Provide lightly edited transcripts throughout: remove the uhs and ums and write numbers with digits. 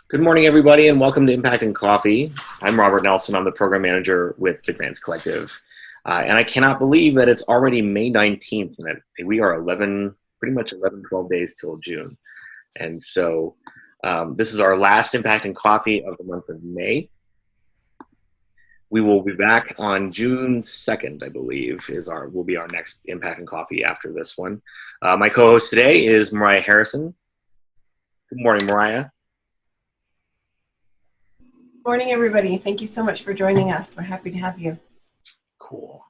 Good morning, everybody, and welcome to Impact and Coffee. I'm Robert Nelson. I'm the program manager with the Grants Collective. And I cannot believe that it's already May 19th and that we are pretty much 12 days till June. And so this is our last Impact and Coffee of the month of May. We will be back on June 2nd, I believe, will be our next Impact and Coffee after this one. My co-host today is Mariah Harrison. Good morning, Mariah. Morning, everybody. Thank you so much for joining us. We're happy to have you. Cool.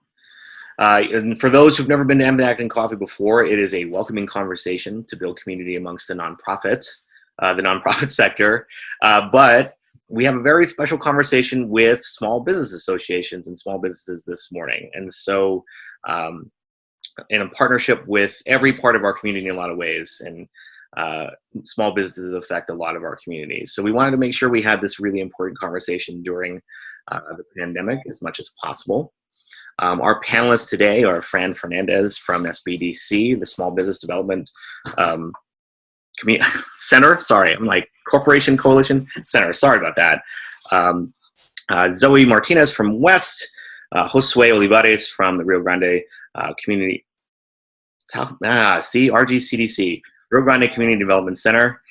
And for those who've never been to Impact and Coffee before, it is a welcoming conversation to build community amongst the nonprofit sector. But we have a very special conversation with small business associations and small businesses this morning. And so in a partnership with every part of our community in a lot of ways, and small businesses affect a lot of our communities. So we wanted to make sure we had this really important conversation during the pandemic as much as possible. Our panelists today are Fran Fernandez from SBDC, the Small Business Development Center. Sorry, I'm like Corporation Coalition Center. Sorry about that. Zoe Martinez from West, Josue Olivares from the Rio Grande Community. RGCDC. Rio Grande Community Development Center.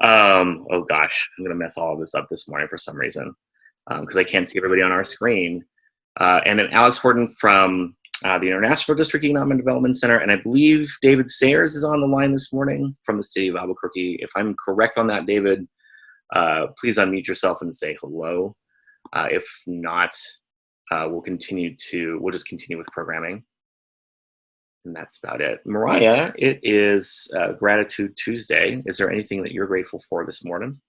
Oh gosh, I'm gonna mess all of this up this morning for some reason because I can't see everybody on our screen. And then Alex Horton from the International District Economic Development Center, and I believe David Sayers is on the line this morning from the city of Albuquerque. If I'm correct on that, David, please unmute yourself and say hello. If not, we'll just continue with programming. And that's about it. Mariah, it is Gratitude Tuesday. Is there anything that you're grateful for this morning?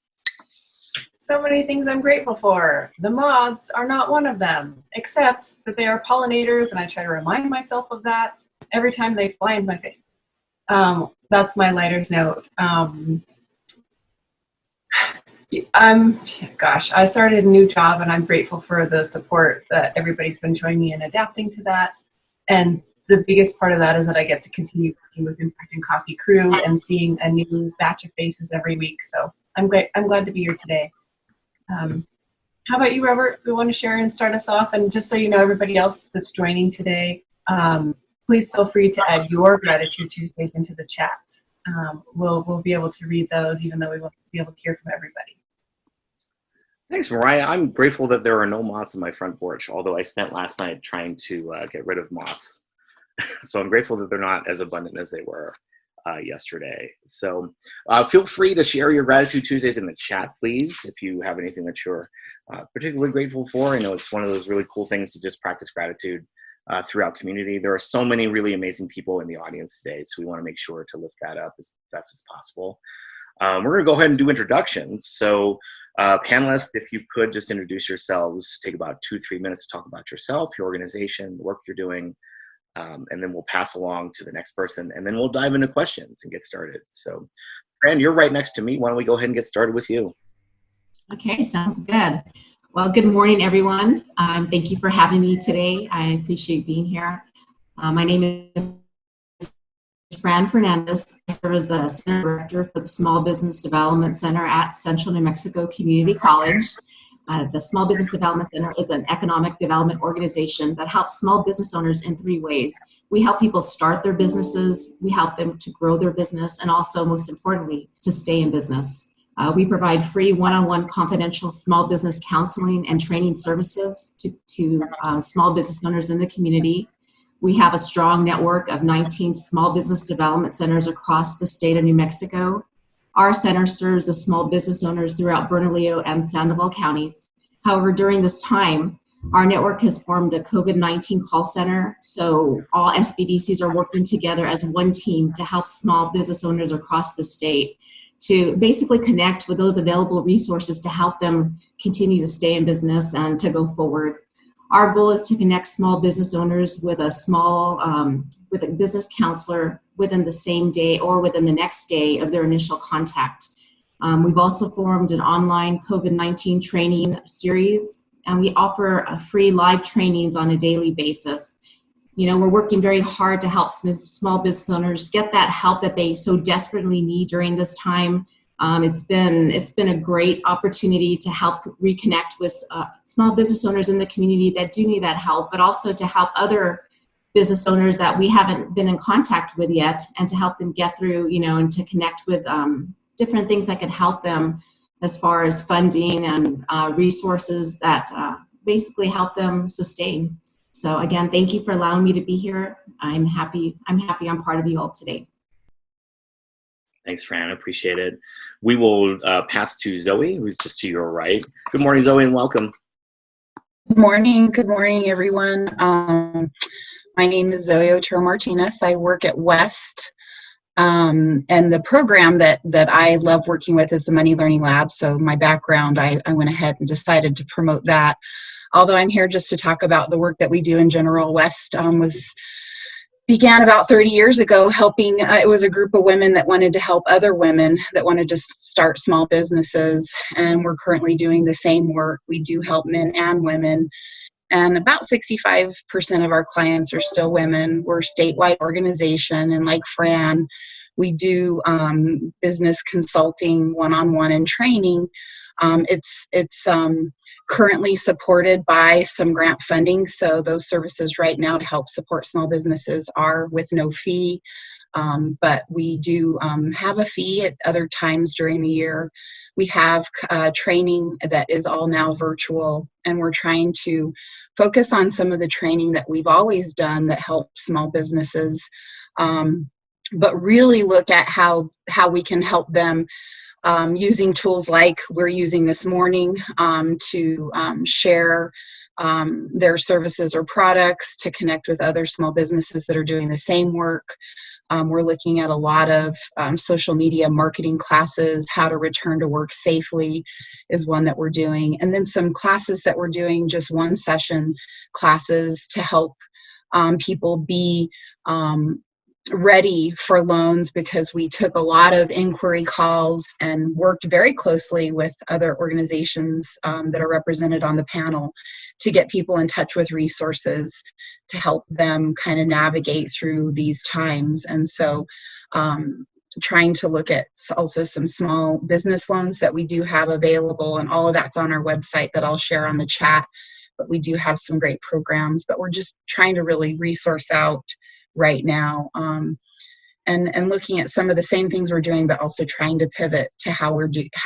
So many things I'm grateful for. The moths are not one of them, except that they are pollinators, and I try to remind myself of that every time they fly in my face. That's my lighter's note. I started a new job, and I'm grateful for the support that everybody's been showing me in adapting to that. And the biggest part of that is that I get to continue working with Impact and Coffee crew and seeing a new batch of faces every week. So I'm glad to be here today. How about you, Robert? We want to share and start us off. And just so you know, everybody else that's joining today, please feel free to add your Gratitude Tuesdays into the chat. We'll be able to read those, even though we won't be able to hear from everybody. Thanks, Mariah. I'm grateful that there are no moths on my front porch, although I spent last night trying to get rid of moths. So I'm grateful that they're not as abundant as they were yesterday. So feel free to share your Gratitude Tuesdays in the chat, please, if you have anything that you're particularly grateful for. I know it's one of those really cool things to just practice gratitude throughout community. There are so many really amazing people in the audience today, so we want to make sure to lift that up as best as possible. We're going to go ahead and do introductions. So panelists, if you could just introduce yourselves, take about 2-3 minutes to talk about yourself, your organization, the work you're doing, and then we'll pass along to the next person, and then we'll dive into questions and get started. So, Fran, you're right next to me. Why don't we go ahead and get started with you? Okay, sounds good. Well, good morning, everyone. Thank you for having me today. I appreciate being here. My name is Fran Fernandez. I serve as the Center Director for the Small Business Development Center at Central New Mexico Community College. The Small Business Development Center is an economic development organization that helps small business owners in 3 ways. We help people start their businesses, we help them to grow their business, and also, most importantly, to stay in business. We provide free one-on-one confidential small business counseling and training services to small business owners in the community. We have a strong network of 19 small business development centers across the state of New Mexico. Our center serves the small business owners throughout Bernalillo and Sandoval counties. However, during this time, our network has formed a COVID-19 call center, so all SBDCs are working together as one team to help small business owners across the state to basically connect with those available resources to help them continue to stay in business and to go forward. Our goal is to connect small business owners with with a business counselor within the same day or within the next day of their initial contact. We've also formed an online COVID-19 training series, and we offer free live trainings on a daily basis. You know, we're working very hard to help small business owners get that help that they so desperately need during this time It's been a great opportunity to help reconnect with small business owners in the community that do need that help, but also to help other business owners that we haven't been in contact with yet, and to help them get through, and to connect with different things that could help them as far as funding and resources that basically help them sustain. So again, thank you for allowing me to be here. I'm happy I'm part of you all today. Thanks, Fran. I appreciate it. We will pass to Zoe, who's just to your right. Good morning, Zoe, and welcome. Good morning. Good morning, everyone. My name is Zoe Otero Martinez. I work at West, and the program that I love working with is the Money Learning Lab. So my background, I went ahead and decided to promote that. Although I'm here just to talk about the work that we do in general. West began about 30 years ago helping, it was a group of women that wanted to help other women that wanted to start small businesses, and we're currently doing the same work. We do help men and women, and about 65% of our clients are still women. We're a statewide organization, and like Fran, we do business consulting, one-on-one, and training. It's currently supported by some grant funding, so those services right now to help support small businesses are with no fee, but we do have a fee at other times during the year. We have training that is all now virtual, and we're trying to focus on some of the training that we've always done that helps small businesses, but really look at how we can help them using tools like we're using this morning to share their services or products, to connect with other small businesses that are doing the same work. We're looking at a lot of social media marketing classes. How to return to work safely is one that we're doing. And then some classes that we're doing, just one session classes to help people be ready for loans, because we took a lot of inquiry calls and worked very closely with other organizations that are represented on the panel to get people in touch with resources to help them kind of navigate through these times. And so trying to look at also some small business loans that we do have available, and all of that's on our website that I'll share on the chat. But we do have some great programs, but we're just trying to really resource out right now, and looking at some of the same things we're doing, but also trying to pivot to how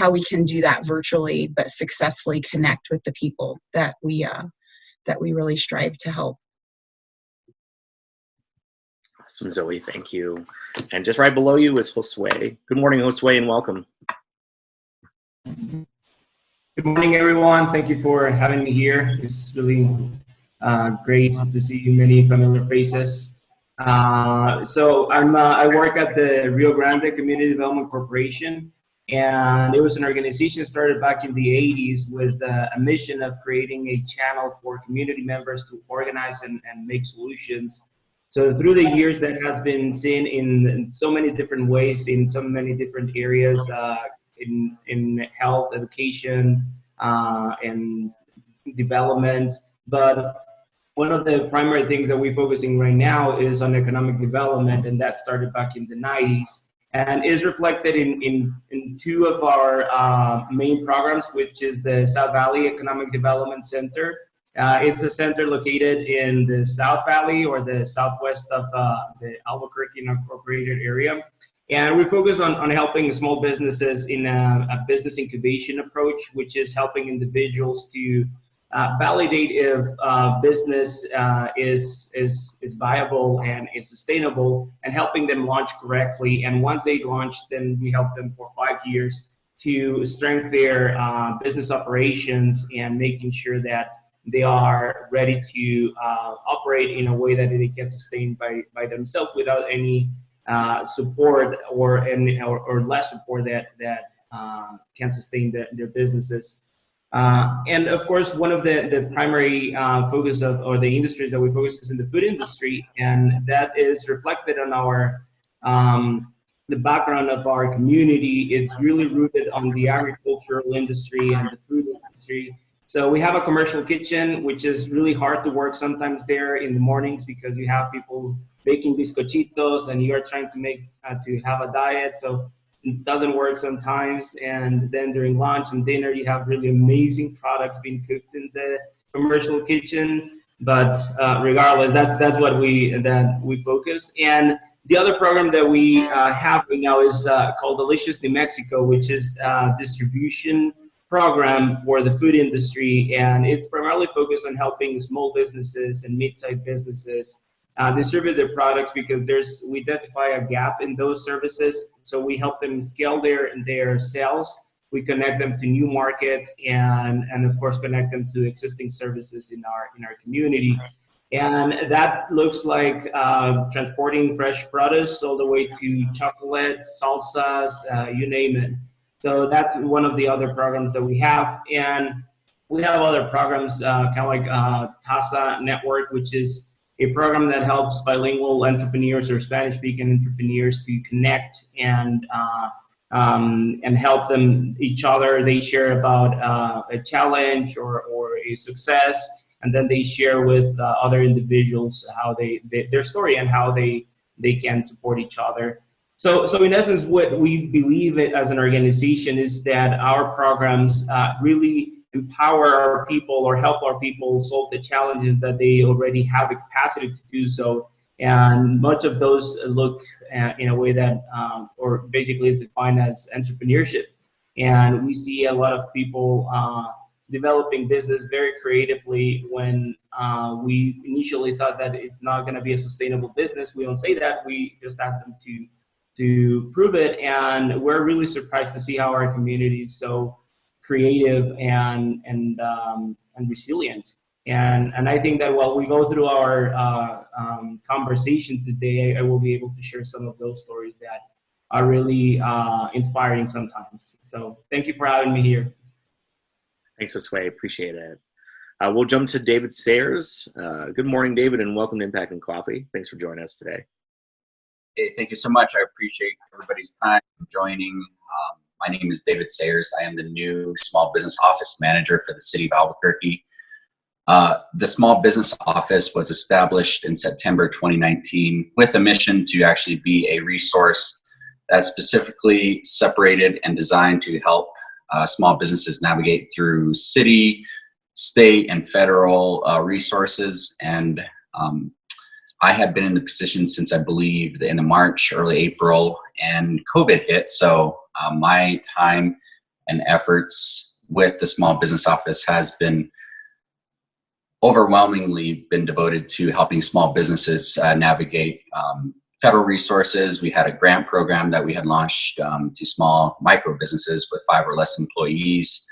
we can do that virtually, but successfully connect with the people that we really strive to help. Awesome, Zoe, thank you. And just right below you is Josue. Good morning, Josue, and welcome. Good morning, everyone. Thank you for having me here. It's really great to see many familiar faces. So I work at the Rio Grande Community Development Corporation, and it was an organization started back in the 80s with a mission of creating a channel for community members to organize and make solutions. So through the years, that has been seen in so many different ways, in so many different areas, in health, education, and development. But one of the primary things that we're focusing right now is on economic development, and that started back in the 90s and is reflected in two of our main programs, which is the South Valley Economic Development Center. It's a center located in the South Valley, or the southwest of the Albuquerque Incorporated area. And we focus on helping small businesses in a business incubation approach, which is helping individuals to validate if business is viable and is sustainable, and helping them launch correctly. And once they launch, then we help them for 5 years to strengthen their business operations and making sure that they are ready to operate in a way that they can sustain by themselves without any support or less support that can sustain their businesses. And of course, one of the primary focus or the industries that we focus is in the food industry, and that is reflected on our the background of our community. It's really rooted on the agricultural industry and the food industry. So we have a commercial kitchen, which is really hard to work sometimes there in the mornings, because you have people baking bizcochitos and you are trying to have a diet. So it doesn't work sometimes. And then during lunch and dinner, you have really amazing products being cooked in the commercial kitchen. But regardless, that's what we focus. And the other program that we have right now is called Delicious New Mexico, which is a distribution program for the food industry, and it's primarily focused on helping small businesses and mid-sized businesses distribute their products, because we identify a gap in those services. So we help them scale their sales. We connect them to new markets, and of course connect them to existing services in our community. And that looks like transporting fresh produce all the way to chocolates, salsas, you name it. So that's one of the other programs that we have. And we have other programs kind of like TASA Network, which is a program that helps bilingual entrepreneurs or Spanish-speaking entrepreneurs to connect and help them each other. They share about a challenge or a success, and then they share with other individuals how their story and how they can support each other. So in essence, what we believe as an organization is that our programs really empower our people or help our people solve the challenges that they already have the capacity to do so. And much of those look in a way that, or basically is defined as entrepreneurship. And we see a lot of people developing business very creatively when we initially thought that it's not going to be a sustainable business. We don't say that, we just ask them to prove it. And we're really surprised to see how our community is so creative and resilient. And I think that while we go through our conversation today, I will be able to share some of those stories that are really inspiring sometimes. So thank you for having me here. Thanks, Josue. Appreciate it. We'll jump to David Sayers. Good morning, David, and welcome to Impact and Coffee. Thanks for joining us today. Hey, thank you so much. I appreciate everybody's time joining. My name is David Sayers. I am the new Small Business Office Manager for the City of Albuquerque. The Small Business Office was established in September 2019 with a mission to actually be a resource that's specifically separated and designed to help small businesses navigate through city, state, and federal resources. And I had been in the position since, I believe, the end of March, early April, and COVID hit. So my time and efforts with the Small Business Office has been overwhelmingly been devoted to helping small businesses navigate federal resources. We had a grant program that we had launched to small micro businesses with 5 or less employees.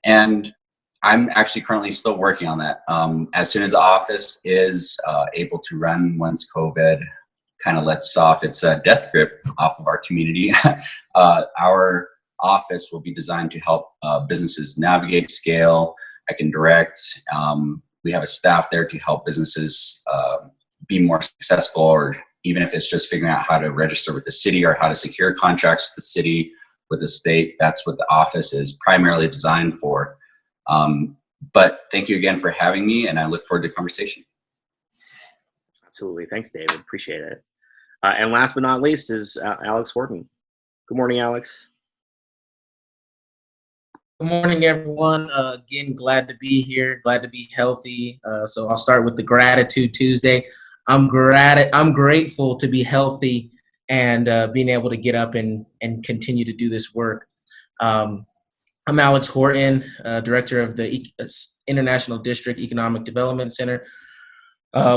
And I'm actually currently still working on that. As soon as the office is able to run, once COVID kind of lets off its death grip off of our community, our office will be designed to help businesses navigate, scale. I can direct. We have a staff there to help businesses be more successful, or even if it's just figuring out how to register with the city or how to secure contracts with the city, with the state. That's what the office is primarily designed for. But thank you again for having me, and I look forward to the conversation. Absolutely. Thanks, David. Appreciate it. And last but not least is Alex Horton. Good morning, Alex. Good morning, everyone. Again, glad to be here, glad to be healthy. So I'll start with the Gratitude Tuesday. I'm grateful to be healthy and being able to get up and continue to do this work. I'm Alex Horton, Director of the International District Economic Development Center.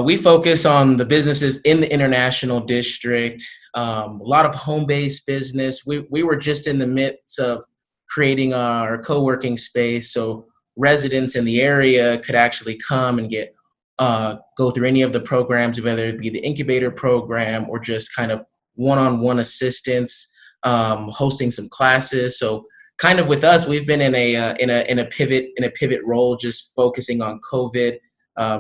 We focus on the businesses in the International District, a lot of home-based business. We were just in the midst of creating our co-working space so residents in the area could actually come and go through any of the programs, whether it be the incubator program or just kind of one-on-one assistance, hosting some classes. So kind of with us, we've been in a pivot role, just focusing on COVID,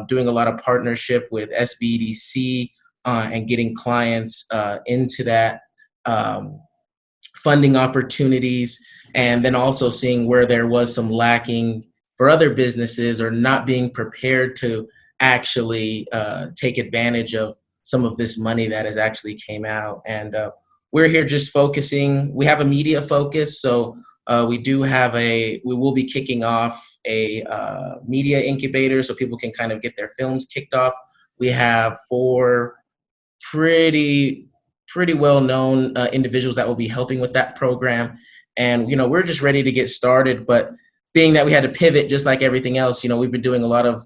doing a lot of partnership with SBDC and getting clients into that, funding opportunities, and then also seeing where there was some lacking for other businesses or not being prepared to actually take advantage of some of this money that has actually came out. And we're here just focusing. We have a media focus, so we will be kicking off a media incubator so people can kind of get their films kicked off. We have 4 pretty well-known individuals that will be helping with that program. And, we're just ready to get started, but being that we had to pivot just like everything else, we've been doing a lot of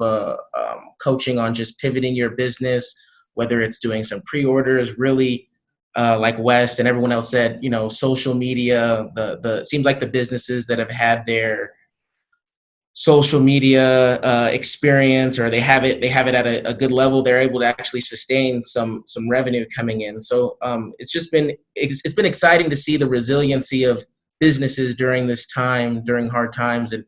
coaching on just pivoting your business, whether it's doing some pre-orders, really like West and everyone else said, social media, it seems like the businesses that have had their social media experience, or they have it at a good level, they're able to actually sustain some revenue coming in. So it's been exciting to see the resiliency of businesses during this time, during hard times, and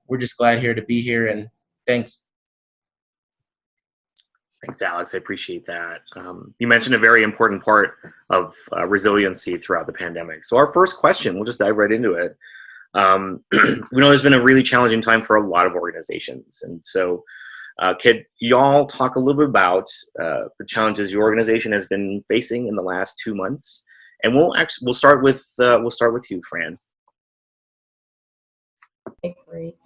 we're just glad here to be here, and thanks. Thanks, Alex. I appreciate that. You mentioned a very important part of resiliency throughout the pandemic. So our first question, we'll just dive right into it. We know there's been a really challenging time for a lot of organizations. And so could y'all talk a little bit about the challenges your organization has been facing in the last 2 months? And we'll start with you, Fran. Okay, great.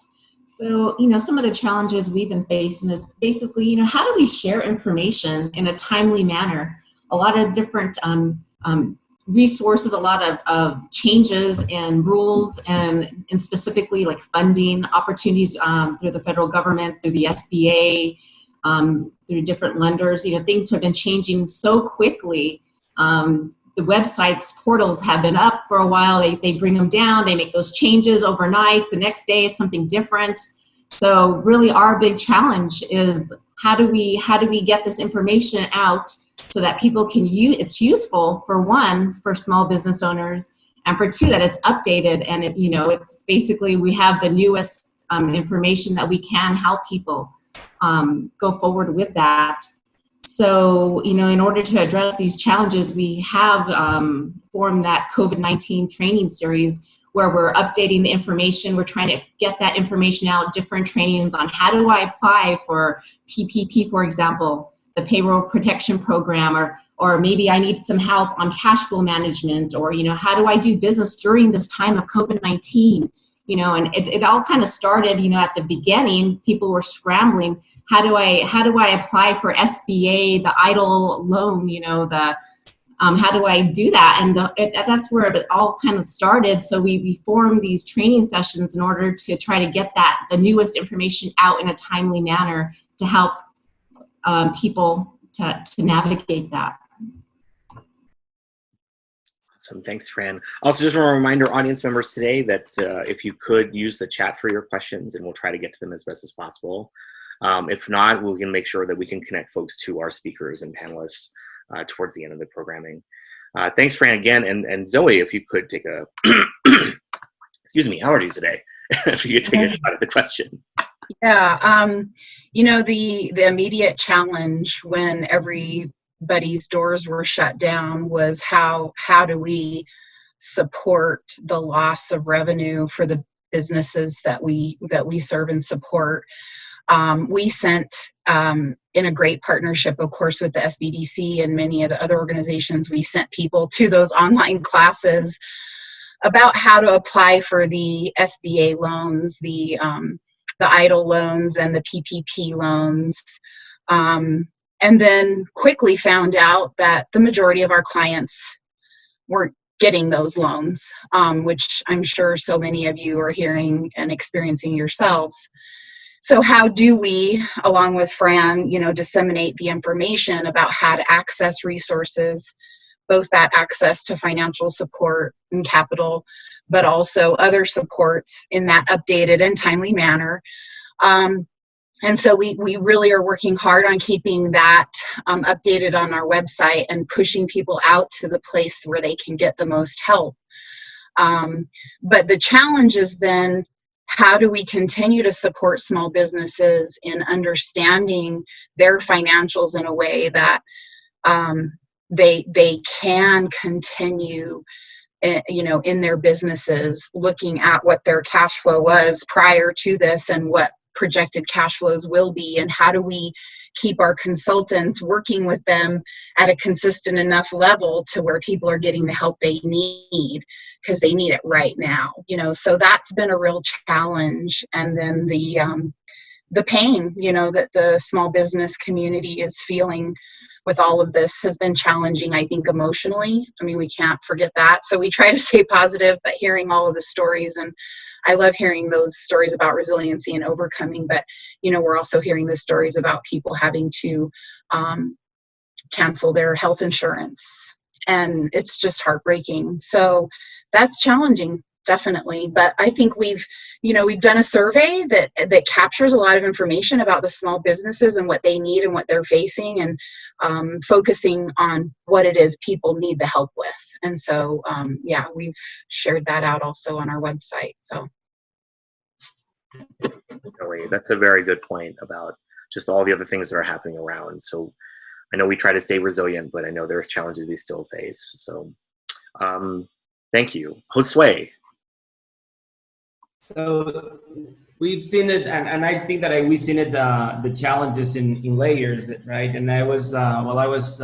So, some of the challenges we've been facing is basically, how do we share information in a timely manner? A lot of different resources, a lot of changes and rules, and specifically like funding opportunities through the federal government, through the SBA, through different lenders. Things have been changing so quickly. The websites, portals have been up for a while. They bring them down. They make those changes overnight. The next day, it's something different. So really, our big challenge is how do we get this information out so that people can use? It's useful for one, for small business owners, and for two, that it's updated and it's basically we have the newest information that we can help people go forward with that. So, in order to address these challenges, we have formed that COVID-19 training series where we're updating the information. We're trying to get that information out, different trainings on how do I apply for PPP, for example, the payroll protection program, or maybe I need some help on cash flow management, or, how do I do business during this time of COVID-19? And it all kind of started, at the beginning, people were scrambling. How do I apply for SBA, the EIDL loan, how do I do that? And that's where it all kind of started. So we formed these training sessions in order to try to get the newest information out in a timely manner to help people to navigate that. Awesome. Thanks, Fran. Also, just want to remind our audience members today that if you could use the chat for your questions, and we'll try to get to them as best as possible. If not, we can make sure that we can connect folks to our speakers and panelists towards the end of the programming. Thanks, Fran, again. And Zoe, if you could take a, excuse me, allergies today. If you could take a shot at the question. Yeah, the immediate challenge when everybody's doors were shut down was how do we support the loss of revenue for the businesses that we serve and support. We sent, in a great partnership, of course, with the SBDC and many of the other organizations, we sent people to those online classes about how to apply for the SBA loans, the EIDL loans, and the PPP loans. And then quickly found out that the majority of our clients weren't getting those loans, which I'm sure so many of you are hearing and experiencing yourselves. So how do we, along with Fran, disseminate the information about how to access resources, both that access to financial support and capital, but also other supports in that updated and timely manner. And so we really are working hard on keeping that updated on our website and pushing people out to the place where they can get the most help. But the challenge is then, how do we continue to support small businesses in understanding their financials in a way that they can continue, in their businesses, looking at what their cash flow was prior to this and what projected cash flows will be, and how do we keep our consultants working with them at a consistent enough level to where people are getting the help they need, because they need it right now, you know. So that's been a real challenge. And then the pain, you know, that the small business community is feeling with all of this has been challenging, I think, emotionally. I mean, we can't forget that. So we try to stay positive, but hearing all of the stories, and I love hearing those stories about resiliency and overcoming, but, you know, we're also hearing the stories about people having to cancel their health insurance, and it's just heartbreaking. So that's challenging, definitely. But I think we've done a survey that captures a lot of information about the small businesses and what they need and what they're facing, and focusing on what it is people need the help with. And so, yeah, we've shared that out also on our website. So Really, that's a very good point about just all the other things that are happening around. So I know we try to stay resilient, but I know there's challenges we still face. So thank you. Josue. So we've seen it, and I think that we've seen it, the challenges in layers, right? And I was, while I was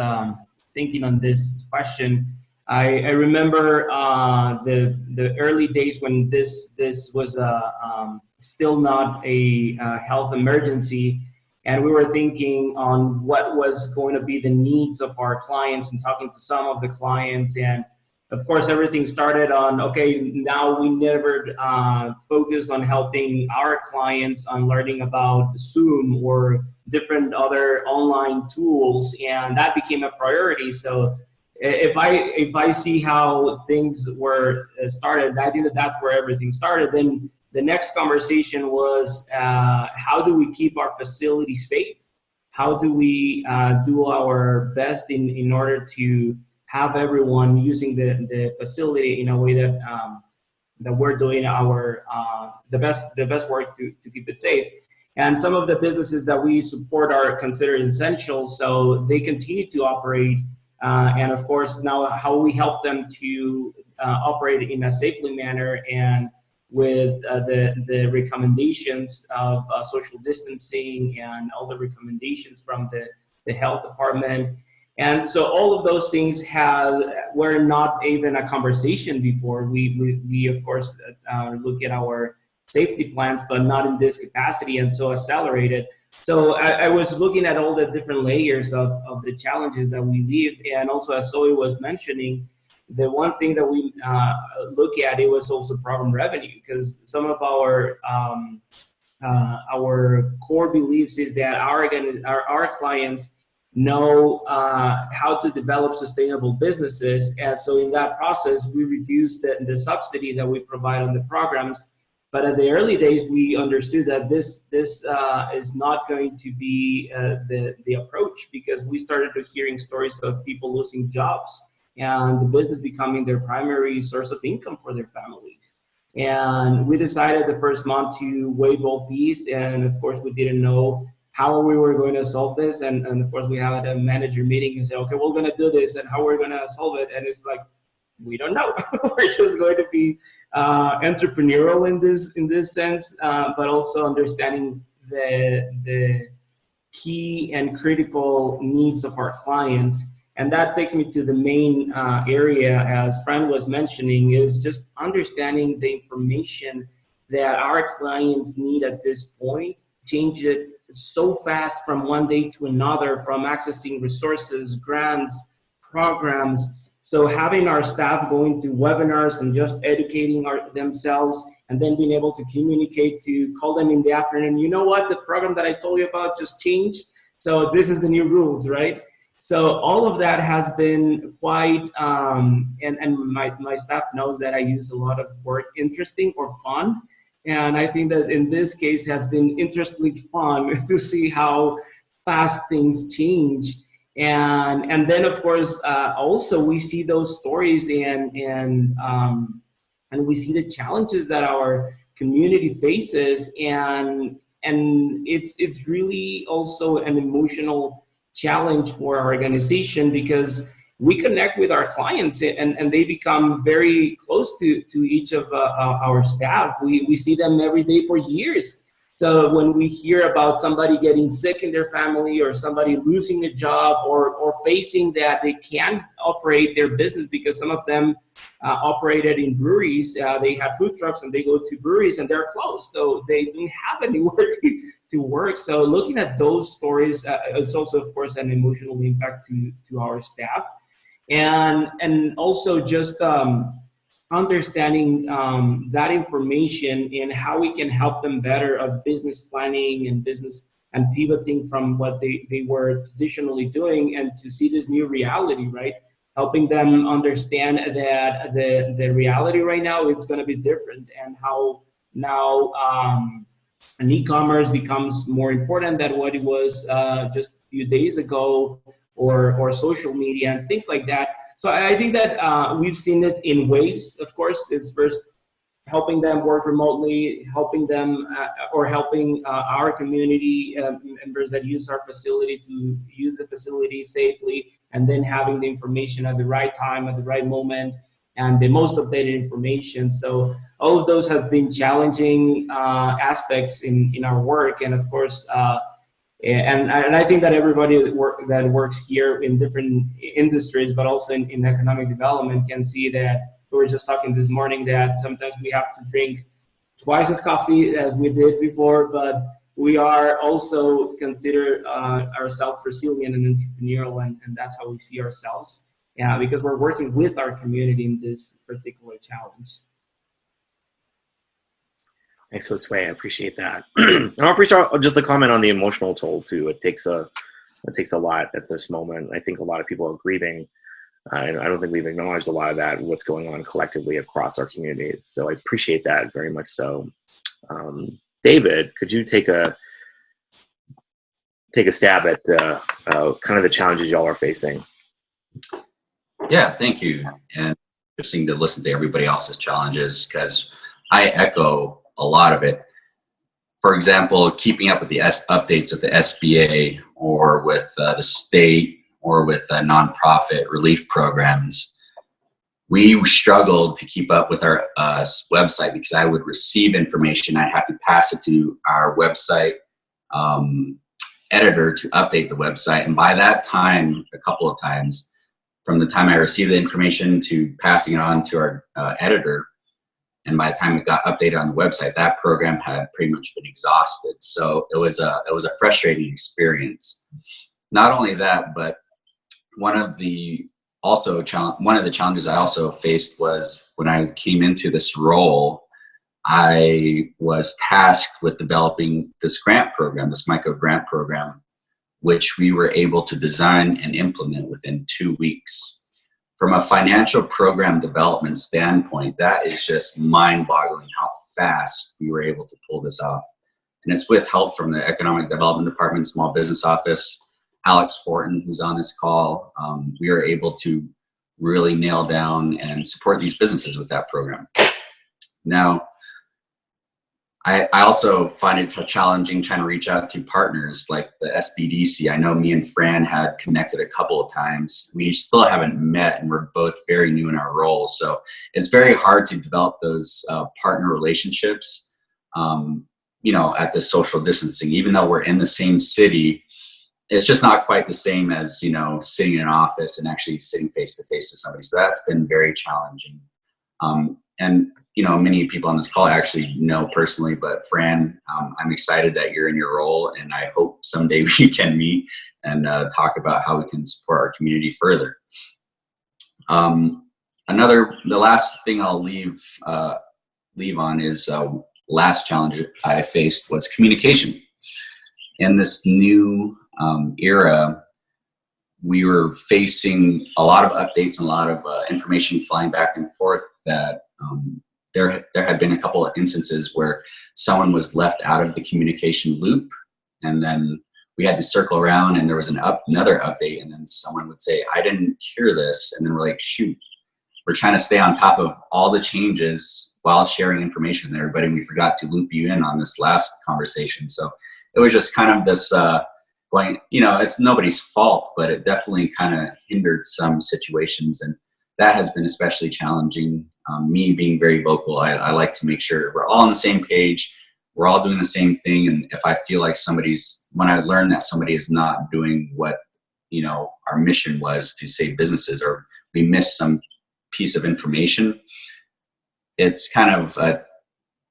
thinking on this question, I remember the early days when this was still not a health emergency, and we were thinking on what was going to be the needs of our clients, and talking to some of the clients. And of course, everything started on, okay, now we never focus on helping our clients on learning about Zoom or different other online tools, and that became a priority. So if I see how things were started, I think that's where everything started. Then the next conversation was, how do we keep our facility safe? How do we do our best in order to have everyone using the facility in a way that that we're doing our the best work to keep it safe. And some of the businesses that we support are considered essential, so they continue to operate. And of course, now how we help them to operate in a safely manner, and with the recommendations of social distancing and all the recommendations from the health department. And so all of those things were not even a conversation before. We of course look at our safety plans, but not in this capacity, and so accelerated. So I was looking at all the different layers of the challenges that we live, and also as Zoe was mentioning, the one thing that we look at, it was also problem revenue, because some of our core beliefs is that our clients know how to develop sustainable businesses, and so in that process we reduce the subsidy that we provide on the programs. But at the early days, we understood that this is not going to be the approach, because we started hearing stories of people losing jobs and the business becoming their primary source of income for their families. And we decided the first month to waive all fees, and of course we didn't know how we were going to solve this. And of course we had a manager meeting and said, okay, we're going to do this, and how we're going to solve it. And it's like, we don't know. We're just going to be entrepreneurial in this sense, but also understanding the key and critical needs of our clients. And that takes me to the main area, as Fran was mentioning, is just understanding the information that our clients need at this point. Change it so fast from one day to another, from accessing resources, grants, programs. So having our staff going to webinars and just educating themselves, and then being able to communicate, to call them in the afternoon, you know what, the program that I told you about just changed, so this is the new rules, right? So all of that has been quite, and my staff knows that I use a lot of word interesting or fun. And I think that in this case has been interestingly fun to see how fast things change. And then of course, also we see those stories and we see the challenges that our community faces. And it's really also an emotional challenge for our organization, because we connect with our clients and they become very close to each of our staff. We see them every day for years. So when we hear about somebody getting sick in their family or somebody losing a job or facing that they can't operate their business because some of them operated in breweries, they have food trucks and they go to breweries and they're closed. So they don't have anywhere to work. So looking at those stories, it's also, of course, an emotional impact to our staff. And also just understanding that information and how we can help them better of business planning and business and pivoting from what they were traditionally doing and to see this new reality, right? Helping them understand that the reality right now is going to be different, and how now an e-commerce becomes more important than what it was just a few days ago, or social media and things like that. So I think that we've seen it in waves. Of course, it's first helping them work remotely, helping them or helping our community members that use our facility to use the facility safely, and then having the information at the right time, at the right moment, and the most updated information. So all of those have been challenging aspects in our work. And of course, and I think that everybody that works here in different industries, but also in economic development, can see that we were just talking this morning that sometimes we have to drink twice as coffee as we did before, but we are also consider ourselves resilient and entrepreneurial, and that's how we see ourselves. Yeah, because we're working with our community in this particular challenge. Thanks, Josue. I appreciate that. And I appreciate just the comment on the emotional toll too. It takes a lot at this moment. I think a lot of people are grieving, and I don't think we've acknowledged a lot of that, what's going on collectively across our communities. So I appreciate that very much so. David, could you take a stab at kind of the challenges y'all are facing? Yeah, thank you. And interesting to listen to everybody else's challenges, because I echo a lot of it. For example, keeping up with the updates of the SBA or with the state or with nonprofit relief programs. We struggled to keep up with our website, because I would receive information, I'd have to pass it to our website editor to update the website. And by that time, a couple of times, from the time I received the information to passing it on to our editor, and by the time it got updated on the website, that program had pretty much been exhausted. So it was a frustrating experience. Not only that, but one of the challenges I also faced was when I came into this role, I was tasked with developing this grant program, this micro grant program, which we were able to design and implement within 2 weeks. From a financial program development standpoint, that is just mind-boggling how fast we were able to pull this off. And it's with help from the Economic Development Department, Small Business Office, Alex Horton, who's on this call. We were able to really nail down and support these businesses with that program. Now, I also find it challenging trying to reach out to partners like the SBDC. I know me and Fran had connected a couple of times. We still haven't met, and we're both very new in our roles. So it's very hard to develop those partner relationships, at the social distancing. Even though we're in the same city, it's just not quite the same as, sitting in an office and actually sitting face to face with somebody. So that's been very challenging. And many people on this call I actually know personally, but Fran, I'm excited that you're in your role, and I hope someday we can meet and talk about how we can support our community further. The last thing I'll leave on is last challenge I faced was communication. In this new era, we were facing a lot of updates and a lot of information flying back and forth that there had been a couple of instances where someone was left out of the communication loop, and then we had to circle around and there was another update, and then someone would say, I didn't hear this. And then we're like, shoot, we're trying to stay on top of all the changes while sharing information with everybody, and we forgot to loop you in on this last conversation. So it was just kind of this it's nobody's fault, but it definitely kind of hindered some situations, and that has been especially challenging. Me being very vocal, I like to make sure we're all on the same page. we're all doing the same thing. And if I feel like when I learn that somebody is not doing what, our mission was to save businesses, or we miss some piece of information, it's kind of,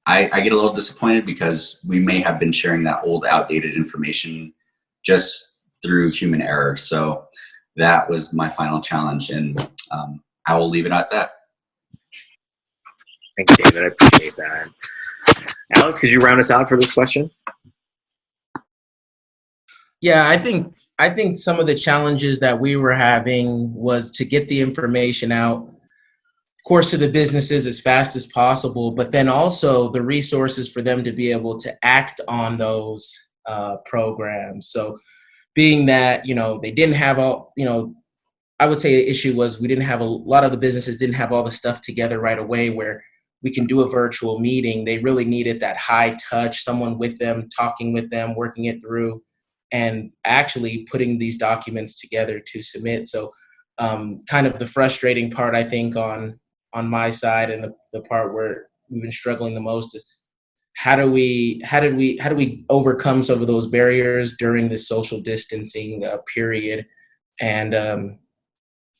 I get a little disappointed, because we may have been sharing that old, outdated information just through human error. So that was my final challenge, and I will leave it at that. Thanks, David. I appreciate that. Alex, could you round us out for this question? Yeah, I think some of the challenges that we were having was to get the information out, of course, to the businesses as fast as possible, but then also the resources for them to be able to act on those programs. So being that, they didn't have all, I would say the issue was we didn't have a lot of the businesses didn't have all the stuff together right away where we can do a virtual meeting. They really needed that high touch, someone with them, talking with them, working it through, and actually putting these documents together to submit. So kind of the frustrating part, I think, on my side, and the part where we've been struggling the most, is how do we overcome some of those barriers during this social distancing period? And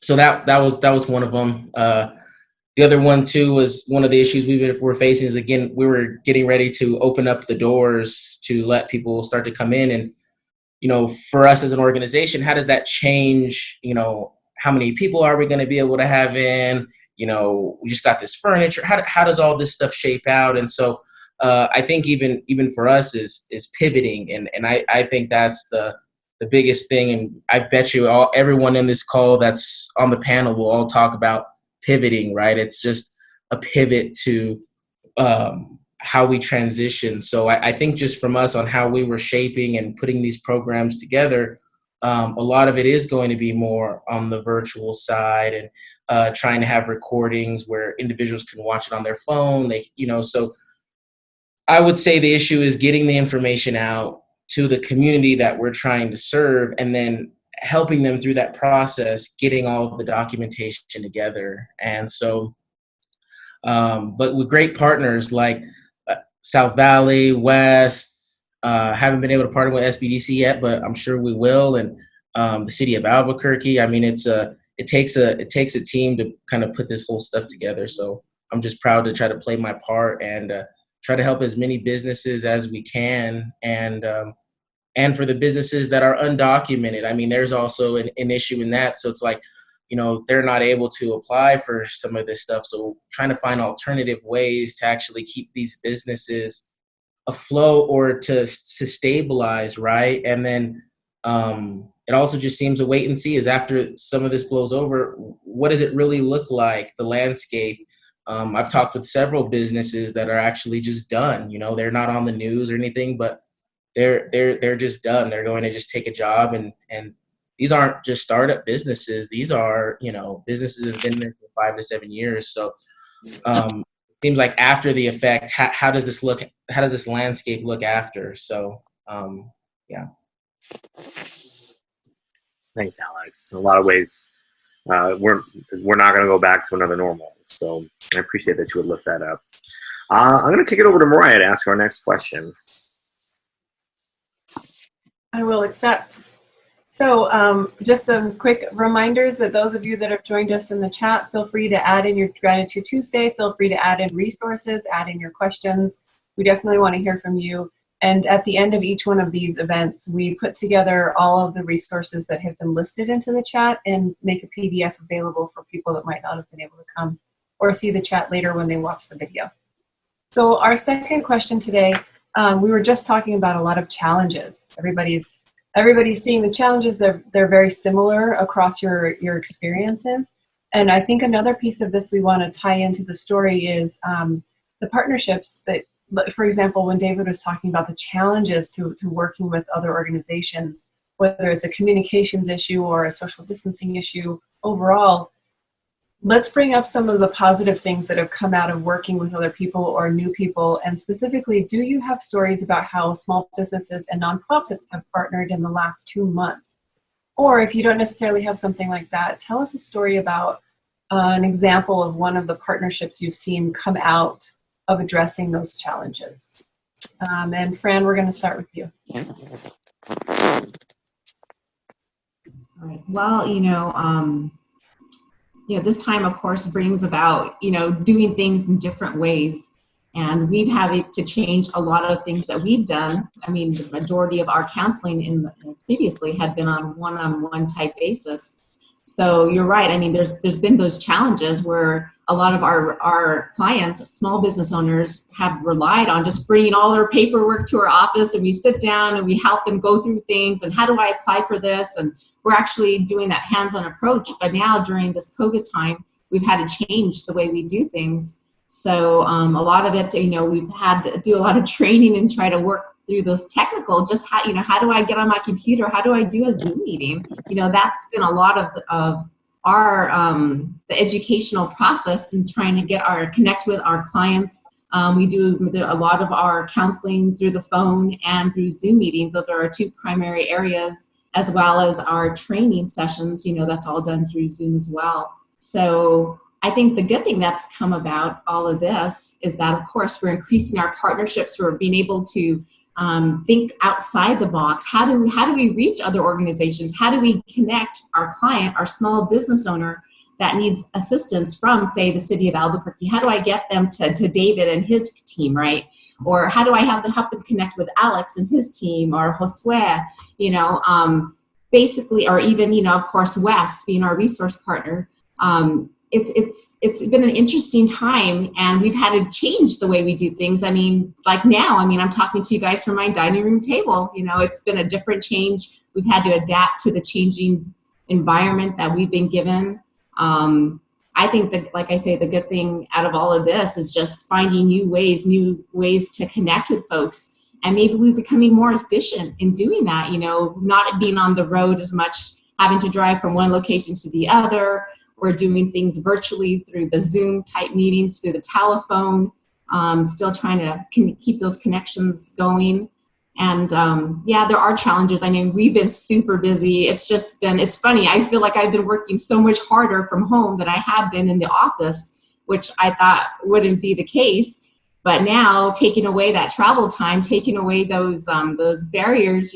so that was one of them. The other one too was one of the issues we're facing is, again, we were getting ready to open up the doors to let people start to come in, and for us as an organization, how does that change? How many people are we going to be able to have in? We just got this furniture. How does all this stuff shape out? And so I think even for us is pivoting, and I think that's the biggest thing. And I bet you everyone in this call that's on the panel will all talk about pivoting, right? It's just a pivot to how we transition. So I think just from us on how we were shaping and putting these programs together, a lot of it is going to be more on the virtual side, and trying to have recordings where individuals can watch it on their phone. So I would say the issue is getting the information out to the community that we're trying to serve, and then helping them through that process, getting all of the documentation together. And so, but with great partners like South Valley, West, haven't been able to partner with SBDC yet, but I'm sure we will. And the city of Albuquerque. I mean, it takes a team to kind of put this whole stuff together. So I'm just proud to try to play my part and try to help as many businesses as we can. And for the businesses that are undocumented, I mean, there's also an issue in that. So it's like, they're not able to apply for some of this stuff. So trying to find alternative ways to actually keep these businesses afloat or to stabilize, right? And then it also just seems a wait and see is after some of this blows over, what does it really look like, the landscape? I've talked with several businesses that are actually just done. They're not on the news or anything, but they're just done. They're going to just take a job, and these aren't just startup businesses. These are, businesses that have been there for 5 to 7 years. So it seems like after the effect, how does this look? How does this landscape look after? So, yeah. Thanks, Alex. In a lot of ways, we're not going to go back to another normal. So I appreciate that you would lift that up. I'm going to kick it over to Mariah to ask our next question. I will accept. So just some quick reminders that those of you that have joined us in the chat, feel free to add in your Gratitude Tuesday. Feel free to add in resources, add in your questions. We definitely want to hear from you. And at the end of each one of these events, we put together all of the resources that have been listed into the chat and make a PDF available for people that might not have been able to come or see the chat later when they watch the video. So our second question today, we were just talking about a lot of challenges. Everybody's seeing the challenges. They're very similar across your experiences. And I think another piece of this we want to tie into the story is the partnerships that, for example, when David was talking about the challenges to working with other organizations, whether it's a communications issue or a social distancing issue overall, let's bring up some of the positive things that have come out of working with other people or new people. And specifically, do you have stories about how small businesses and nonprofits have partnered in the last 2 months? Or if you don't necessarily have something like that, tell us a story about an example of one of the partnerships you've seen come out of addressing those challenges. And Fran, we're going to start with you. All right. Well, this time, of course, brings about, doing things in different ways. And we've had to change a lot of things that we've done. I mean, the majority of our counseling previously had been on one-on-one type basis. So you're right. I mean, there's been those challenges where a lot of our clients, small business owners, have relied on just bringing all their paperwork to our office, and we sit down and we help them go through things. And how do I apply for this? And we're actually doing that hands-on approach. But now during this COVID time, we've had to change the way we do things. So a lot of it, we've had to do a lot of training and try to work through those technical, just how do I get on my computer? How do I do a Zoom meeting? That's been a lot of our the educational process in trying to connect with our clients. We do a lot of our counseling through the phone and through Zoom meetings. Those are our two primary areas, as well as our training sessions. That's all done through Zoom as well. So I think the good thing that's come about all of this is that, of course, we're increasing our partnerships. We're being able to think outside the box. How do we reach other organizations? How do we connect our client, our small business owner that needs assistance from, say, the city of Albuquerque? How do I get them to David and his team, right? Or how do I help them connect with Alex and his team, or Josue, basically, or even, of course, Wes being our resource partner. It's been an interesting time, and we've had to change the way we do things. I mean, like now, I'm talking to you guys from my dining room table. It's been a different change. We've had to adapt to the changing environment that we've been given. I think that, like I say, the good thing out of all of this is just finding new ways to connect with folks. And maybe we're becoming more efficient in doing that, not being on the road as much, having to drive from one location to the other. We're doing things virtually through the Zoom type meetings, through the telephone, still trying to keep those connections going. And there are challenges. We've been super busy. It's funny. I feel like I've been working so much harder from home than I have been in the office, which I thought wouldn't be the case. But now, taking away that travel time, taking away those barriers,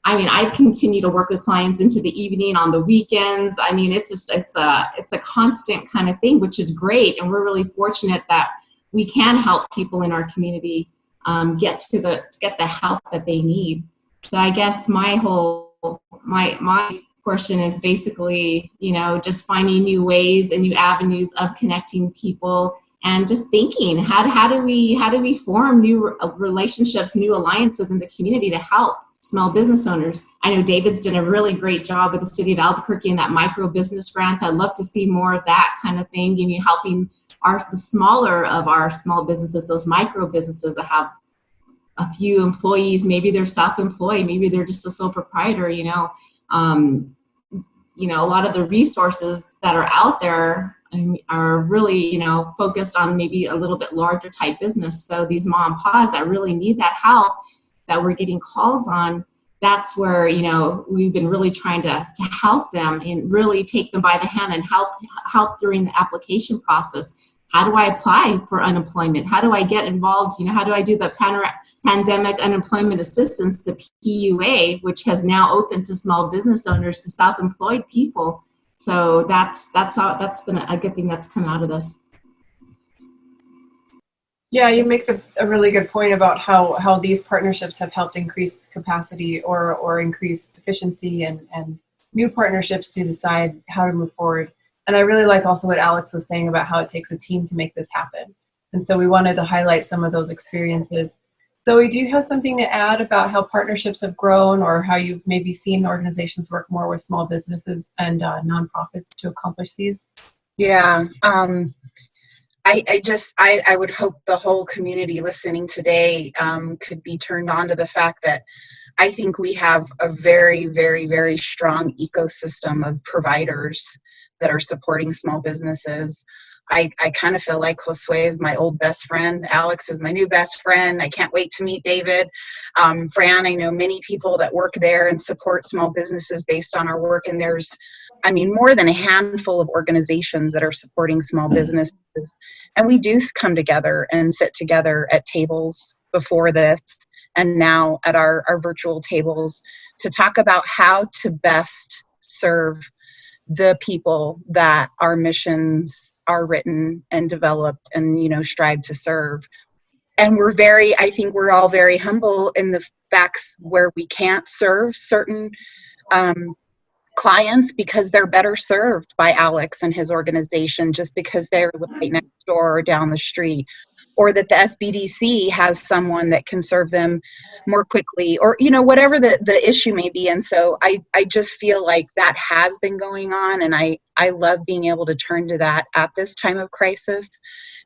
I've continued to work with clients into the evening, on the weekends. It's a constant kind of thing, which is great. And we're really fortunate that we can help people in our community get the help that they need. So I guess my portion is basically, just finding new ways and new avenues of connecting people, and just thinking, how do we form new relationships, new alliances in the community to help small business owners. I know David's done a really great job with the city of Albuquerque and that micro business grant. I'd love to see more of that kind of thing, helping the smaller of our small businesses, those micro businesses that have a few employees. Maybe they're self-employed, maybe they're just a sole proprietor. A lot of the resources that are out there are really, focused on maybe a little bit larger type business. So these mom and pops that really need that help, that we're getting calls on, that's where, we've been really trying to help them and really take them by the hand and help during the application process. How do I apply for unemployment? How do I get involved? How do I do the Pandemic Unemployment Assistance, the PUA, which has now opened to small business owners, to self-employed people. So that's been a good thing that's come out of this. Yeah, you make a really good point about how these partnerships have helped increase capacity or increased efficiency and new partnerships to decide how to move forward. And I really like also what Alex was saying about how it takes a team to make this happen. And so we wanted to highlight some of those experiences. Zoe, do you have something to add about how partnerships have grown, or how you've maybe seen organizations work more with small businesses and nonprofits to accomplish these? Yeah. I would hope the whole community listening today could be turned on to the fact that I think we have a very, very, very strong ecosystem of providers that are supporting small businesses. I kind of feel like Josue is my old best friend. Alex is my new best friend. I can't wait to meet David. Fran, I know many people that work there and support small businesses based on our work. And there's, more than a handful of organizations that are supporting small businesses. And we do come together and sit together at tables before this and now at our virtual tables to talk about how to best serve the people that our missions are written and developed and, you know, strive to serve. And I think we're all very humble in the facts where we can't serve certain clients because they're better served by Alex and his organization just because they're right next door or down the street, or that the SBDC has someone that can serve them more quickly, or, you know, whatever the issue may be. And so I just feel like that has been going on, and I love being able to turn to that at this time of crisis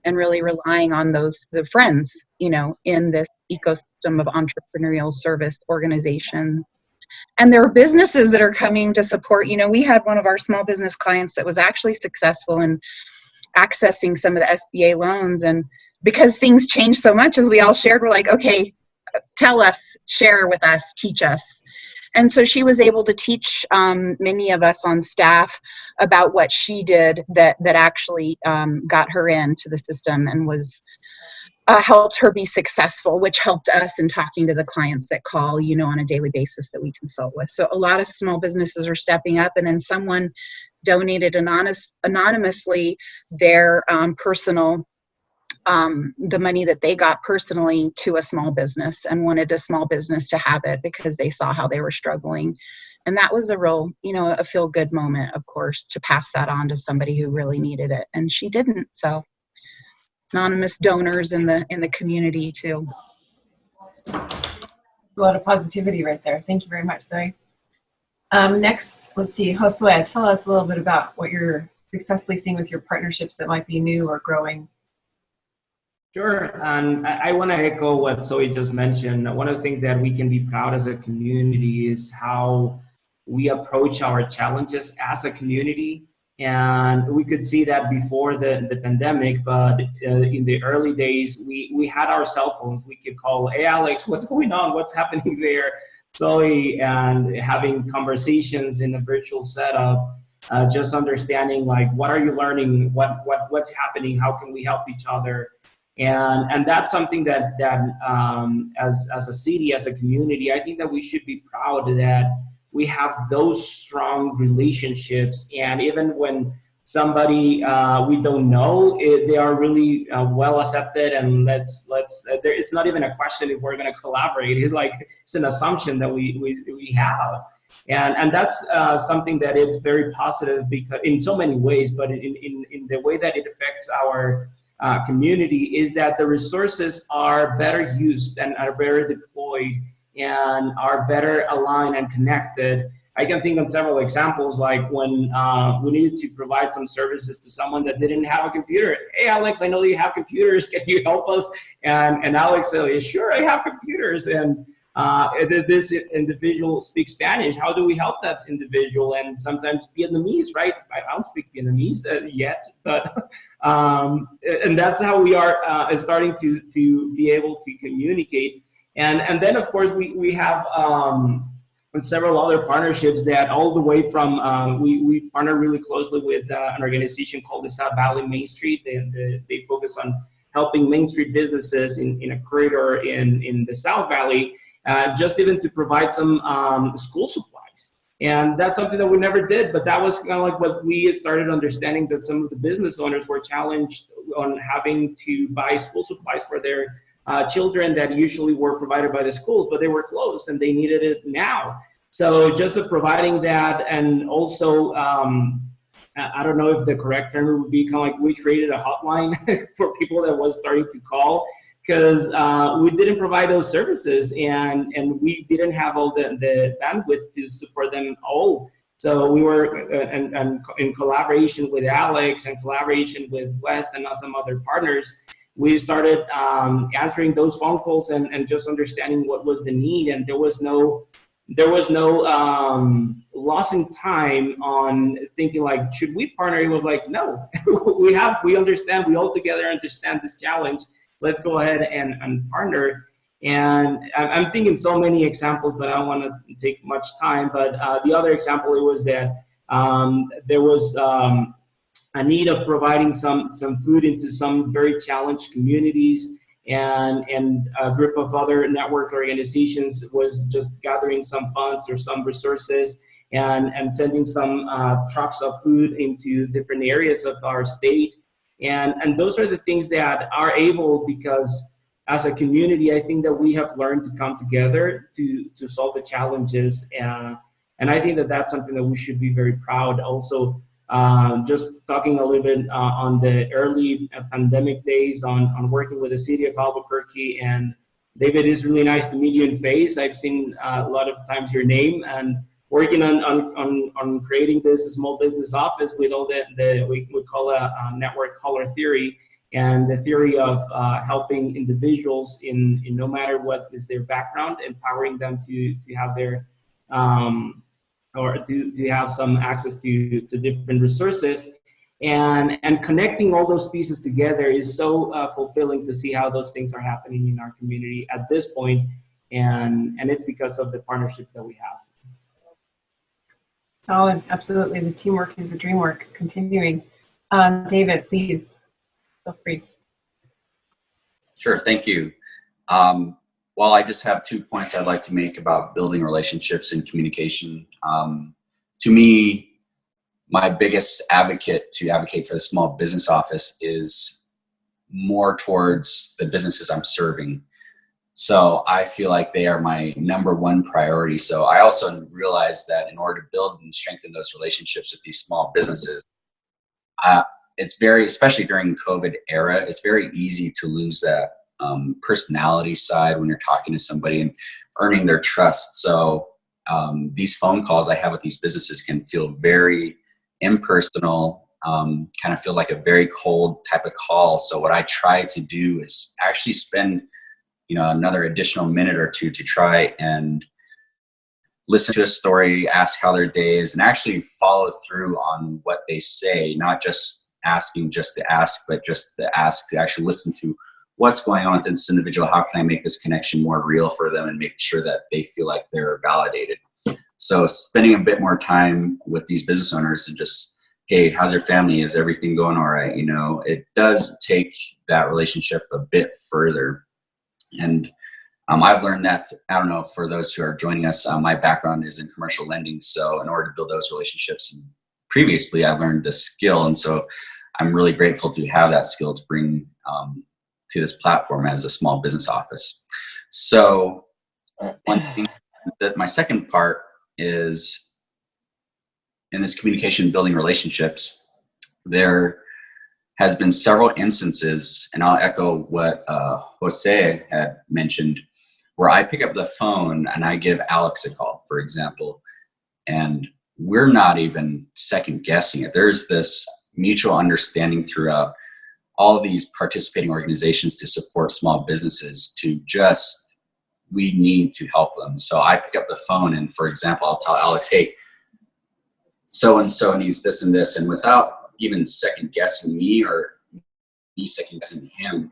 and really relying on the friends, you know, in this ecosystem of entrepreneurial service organizations. And there are businesses that are coming to support. You know, we had one of our small business clients that was actually successful in accessing some of the SBA loans. And because things changed so much, as we all shared, we're like, okay, tell us, share with us, teach us. And so she was able to teach many of us on staff about what she did that actually got her into the system and was helped her be successful, which helped us in talking to the clients that call, you know, on a daily basis that we consult with. So a lot of small businesses are stepping up, and then someone donated anonymously their personal, the money that they got personally to a small business and wanted a small business to have it because they saw how they were struggling. And that was a real, you know, a feel good moment, of course, to pass that on to somebody who really needed it. And she didn't. So anonymous donors in the community too. A lot of positivity right there. Thank you very much, Zoe. Next, let's see, Josue, tell us a little bit about what you're successfully seeing with your partnerships that might be new or growing. Sure, and I want to echo what Zoe just mentioned. One of the things that we can be proud as a community is how we approach our challenges as a community. And we could see that before the pandemic, but in the early days, we had our cell phones. We could call, hey, Alex, what's going on? What's happening there? Zoe, and having conversations in a virtual setup, just understanding, like, what are you learning? What's happening? How can we help each other? And that's something that as a city, as a community, I think that we should be proud that we have those strong relationships. And even when somebody we don't know, they are really well accepted, and it's not even a question if we're going to collaborate. It's like, it's an assumption that we have. And that's something that is very positive because in so many ways, but in the way that it affects our community is that the resources are better used and are better deployed and are better aligned and connected. I can think of several examples, like when we needed to provide some services to someone that didn't have a computer. Hey, Alex, I know you have computers. Can you help us? And Alex said, sure, I have computers. And this individual speaks Spanish. How do we help that individual? And sometimes Vietnamese, right? I don't speak Vietnamese yet, but and that's how we are starting to be able to communicate. And then, of course, we have several other partnerships that all the way from, we partner really closely with an organization called the South Valley Main Street. They focus on helping Main Street businesses in a corridor in the South Valley, just even to provide some school supplies. And that's something that we never did, but that was kind of like what we started understanding, that some of the business owners were challenged on having to buy school supplies for their children that usually were provided by the schools, but they were closed and they needed it now. So just providing that, and also, I don't know if the correct term would be kind of like we created a hotline for people that was starting to call, because we didn't provide those services and we didn't have all the bandwidth to support them all. So we were in collaboration with Alex and collaboration with West and some other partners, we started answering those phone calls and just understanding what was the need. And there was no loss in time on thinking like, should we partner? It was like, no, we understand, we all together understand this challenge. Let's go ahead and partner. And I'm thinking so many examples, but I don't want to take much time. But the other example, it was that there was a need of providing some food into some very challenged communities. and a group of other network organizations was just gathering some funds or some resources and sending some trucks of food into different areas of our state. And those are the things that are able, because as a community, I think that we have learned to come together to solve the challenges. And I think that that's something that we should be very proud. Also, just talking a little bit on the early pandemic days on working with the city of Albuquerque. And David, it's really nice to meet you in face. I've seen a lot of times your name, and working on creating this small business office with all the we call a network color theory, and the theory of helping individuals in no matter what is their background, empowering them to have their or to have some access to different resources, and connecting all those pieces together is so fulfilling to see how those things are happening in our community at this point, and it's because of the partnerships that we have. Solid, absolutely. The teamwork is the dream work. Continuing, David, please feel free. Sure, thank you. Well, I just have 2 points I'd like to make about building relationships and communication. To me, my biggest advocate for the small business office is more towards the businesses I'm serving. So I feel like they are my #1 priority. So I also realize that in order to build and strengthen those relationships with these small businesses, it's especially during COVID era, it's very easy to lose that personality side when you're talking to somebody and earning their trust. So these phone calls I have with these businesses can feel very impersonal, kind of feel like a very cold type of call. So what I try to do is actually spend another additional minute or two to try and listen to a story, ask how their day is, and actually follow through on what they say, not just asking just to ask, but just to ask to actually listen to what's going on with this individual. How can I make this connection more real for them and make sure that they feel like they're validated? So spending a bit more time with these business owners and just, hey, how's your family? Is everything going all right? It does take that relationship a bit further. And I've learned that, I don't know, for those who are joining us, my background is in commercial lending. So in order to build those relationships, previously I learned this skill. And so I'm really grateful to have that skill to bring to this platform as a small business office. So one thing that my second part is in this communication, building relationships, there has been several instances, and I'll echo what Jose had mentioned, where I pick up the phone and I give Alex a call, for example, and we're not even second guessing it. There's this mutual understanding throughout all of these participating organizations to support small businesses we need to help them. So I pick up the phone and, for example, I'll tell Alex, hey, so-and-so needs this and this, and without even second guessing me or me second guessing him,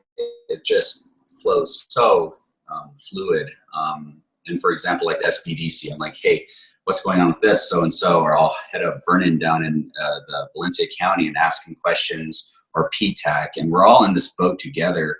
it just flows so fluid. And for example, like SBDC, I'm like, hey, what's going on with this so-and-so, or I'll head up Vernon down in the Valencia County and ask him questions, or PTAC, and we're all in this boat together.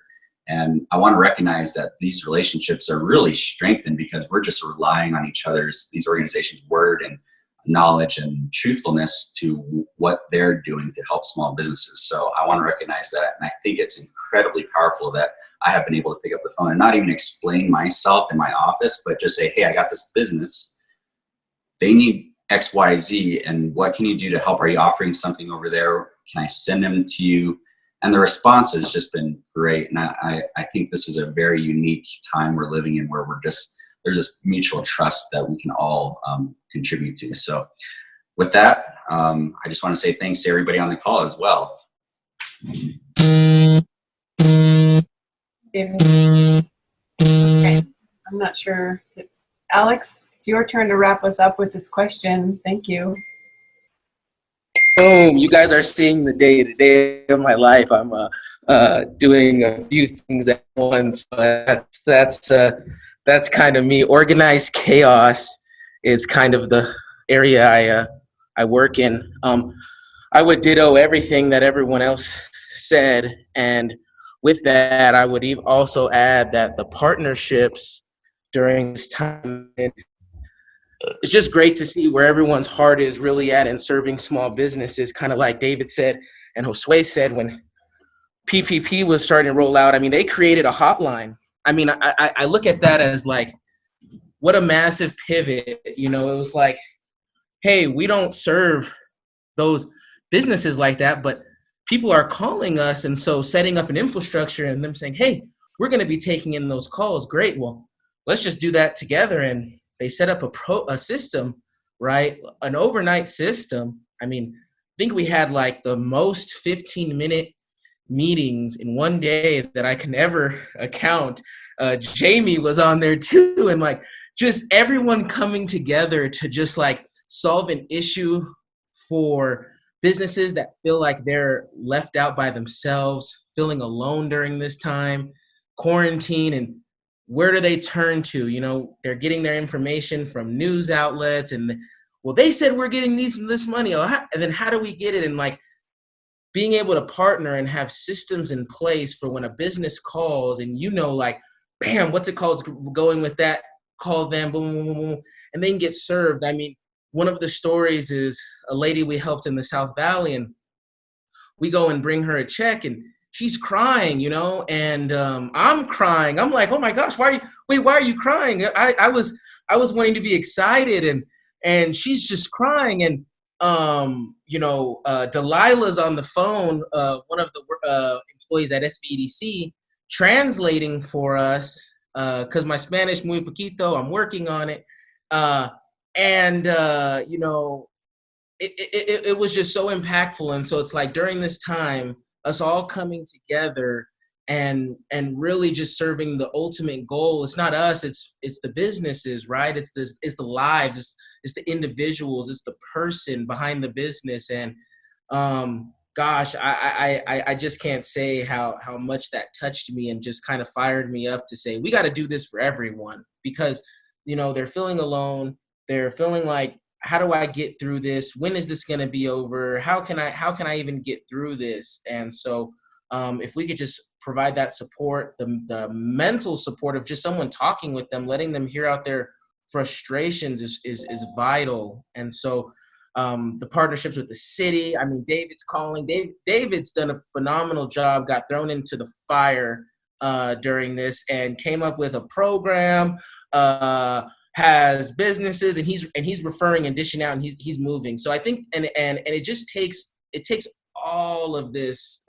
And I want to recognize that these relationships are really strengthened because we're just relying on each other's, these organizations' word and knowledge and truthfulness to what they're doing to help small businesses. So I want to recognize that. And I think it's incredibly powerful that I have been able to pick up the phone and not even explain myself in my office, but just say, hey, I got this business. They need X, Y, Z. And what can you do to help? Are you offering something over there? Can I send them to you? And the response has just been great. And I think this is a very unique time we're living in where there's this mutual trust that we can all contribute to. So with that, I just want to say thanks to everybody on the call as well. David. Okay. I'm not sure. Alex, it's your turn to wrap us up with this question. Thank you. Boom! You guys are seeing the day-to-day of my life. I'm doing a few things at once. That's kind of me. Organized chaos is kind of the area I work in. I would ditto everything that everyone else said, and with that, I would also add that the partnerships during this time, it's just great to see where everyone's heart is really at in serving small businesses, kind of like David said and Josue said when PPP was starting to roll out. I mean, they created a hotline. I mean, I look at that as like, what a massive pivot. You know, it was like, hey, we don't serve those businesses like that, but people are calling us. And so setting up an infrastructure and them saying, hey, we're going to be taking in those calls. Great. Well, let's just do that together. And they set up a system, right? An overnight system. I mean, I think we had like the most 15-minute meetings in one day that I can ever account. Jamie was on there too. And like, just everyone coming together to just like solve an issue for businesses that feel like they're left out by themselves, feeling alone during this time, quarantine, and where do they turn to? You know, they're getting their information from news outlets and, well, they said we're getting this money. And then how do we get it? And like being able to partner and have systems in place for when a business calls and you know, like, bam, what's it called? Going with that, call them, boom, boom, boom, boom, and then get served. I mean, one of the stories is a lady we helped in the South Valley, and we go and bring her a check, and she's crying, you know, and I'm crying. I'm like, oh my gosh, why are you crying? I was wanting to be excited, and she's just crying, and you know, Delilah's on the phone, one of the employees at SVEDC, translating for us, because my Spanish muy poquito, I'm working on it. And you know, it was just so impactful. And so it's like during this time, us all coming together and really just serving the ultimate goal. It's not us, it's the businesses, right? It's the lives, it's the individuals, it's the person behind the business. And gosh, I just can't say how much that touched me and just kind of fired me up to say, we got to do this for everyone, because, you know, they're feeling alone. They're feeling like, how do I get through this? When is this going to be over? How can I even get through this? And so if we could just provide that support, the mental support of just someone talking with them, letting them hear out their frustrations is vital. And so the partnerships with the city, I mean, David's calling. David's done a phenomenal job, got thrown into the fire during this and came up with a program, has businesses, and he's referring and dishing out, and he's moving. So I think, and it just takes all of this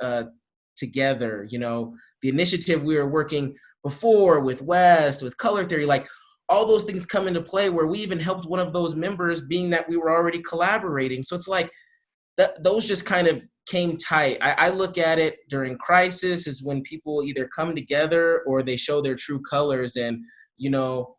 together. You know, the initiative we were working before with West, with Color Theory, like all those things come into play where we even helped one of those members, being that we were already collaborating. So it's like those just kind of came tight. I look at it during crisis is when people either come together or they show their true colors. And, you know,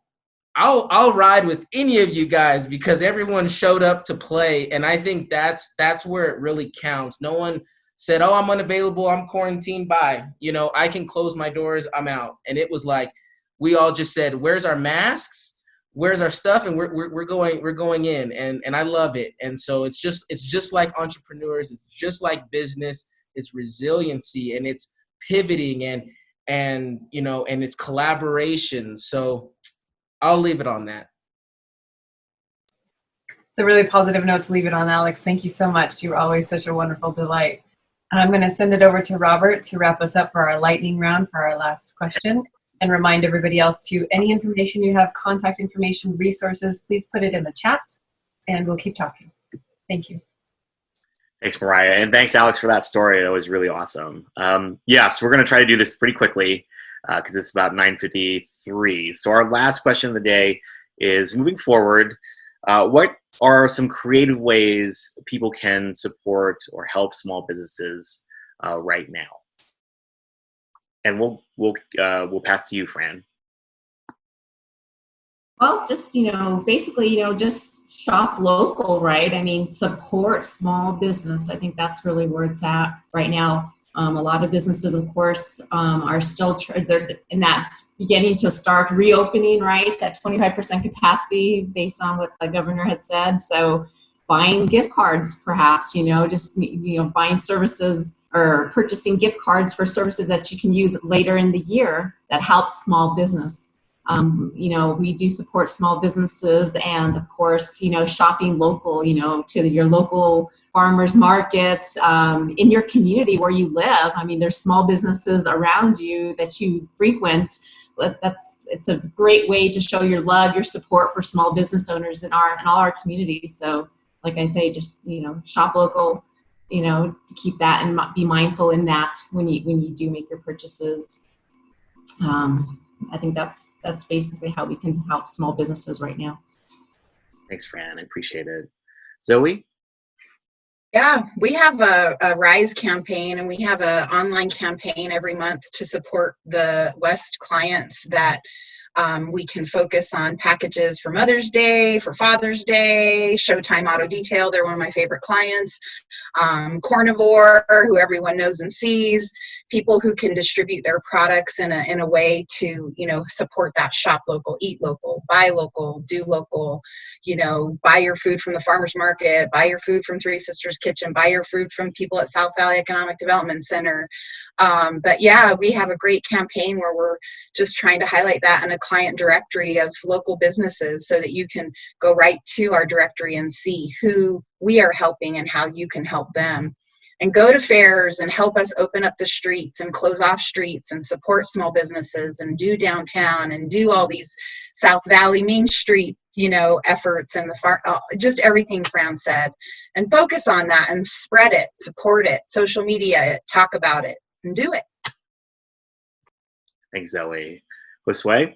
I'll ride with any of you guys because everyone showed up to play. And I think that's where it really counts. No one said, oh, I'm unavailable, I'm quarantined, bye. You know, I can close my doors, I'm out. And it was like, we all just said, where's our masks? Where's our stuff? And we're going in. And I love it. And so it's just like entrepreneurs, it's just like business, it's resiliency, and it's pivoting and you know, and it's collaboration. So I'll leave it on that. It's a really positive note to leave it on, Alex. Thank you so much. You were always such a wonderful delight. And I'm going to send it over to Robert to wrap us up for our lightning round for our last question, and remind everybody else to any information you have, contact information, resources, please put it in the chat, and we'll keep talking. Thank you. Thanks, Mariah. And thanks, Alex, for that story. That was really awesome. Yes, we're going to try to do this pretty quickly because it's about 9:53. So our last question of the day is, moving forward, what are some creative ways people can support or help small businesses right now? And we'll pass to you, Fran. Well, just, you know, basically, you know, just shop local, right? I mean, support small business. I think that's really where it's at right now. A lot of businesses, of course, are still, they're in that beginning to start reopening, right? At 25% capacity based on what the governor had said. So buying gift cards, perhaps, you know, just, you know, buying services or purchasing gift cards for services that you can use later in the year that helps small business. You know, we do support small businesses, and of course, you know, shopping local, you know, to your local farmers markets, in your community where you live. I mean, there's small businesses around you that you frequent. But it's a great way to show your love, your support for small business owners in all our communities. So, like I say, just, you know, shop local, you know, to keep that and be mindful in that when you do make your purchases. I think that's basically how we can help small businesses right now. Thanks, Fran. I appreciate it. Zoe? Yeah, we have a RISE campaign, and we have an online campaign every month to support the West clients that we can focus on packages for Mother's Day, for Father's Day, Showtime Auto Detail. They're one of my favorite clients. Carnivore, who everyone knows and sees. People who can distribute their products in a way to, you know, support that shop local, eat local, buy local, do local, you know, buy your food from the farmer's market, buy your food from Three Sisters Kitchen, buy your food from people at South Valley Economic Development Center. But yeah, we have a great campaign where we're just trying to highlight that in a client directory of local businesses so that you can go right to our directory and see who we are helping and how you can help them. And go to fairs and help us open up the streets and close off streets and support small businesses and do downtown and do all these South Valley Main Street, you know, efforts and just everything Fran said. And focus on that and spread it, support it, social media it, talk about it, and do it. Thanks, Zoe. Josue?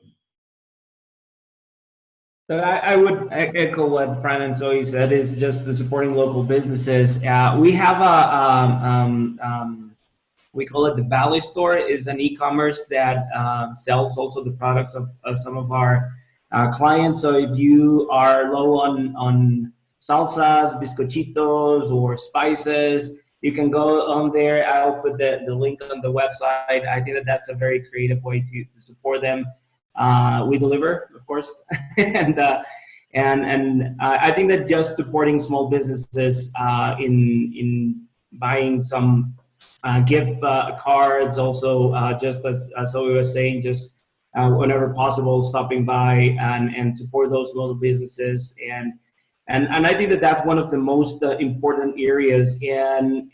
So I would echo what Fran and Zoe said, is just the supporting local businesses. We have we call it the Valley Store. Is an e-commerce that sells also the products of some of our clients. So if you are low on salsas, bizcochitos, or spices, you can go on there. I'll put the link on the website. I think that's a very creative way to support them. We deliver, of course, and I think that just supporting small businesses in buying some gift cards, also just as Zoe was saying, just whenever possible, stopping by and support those little businesses, and I think that that's one of the most important areas. And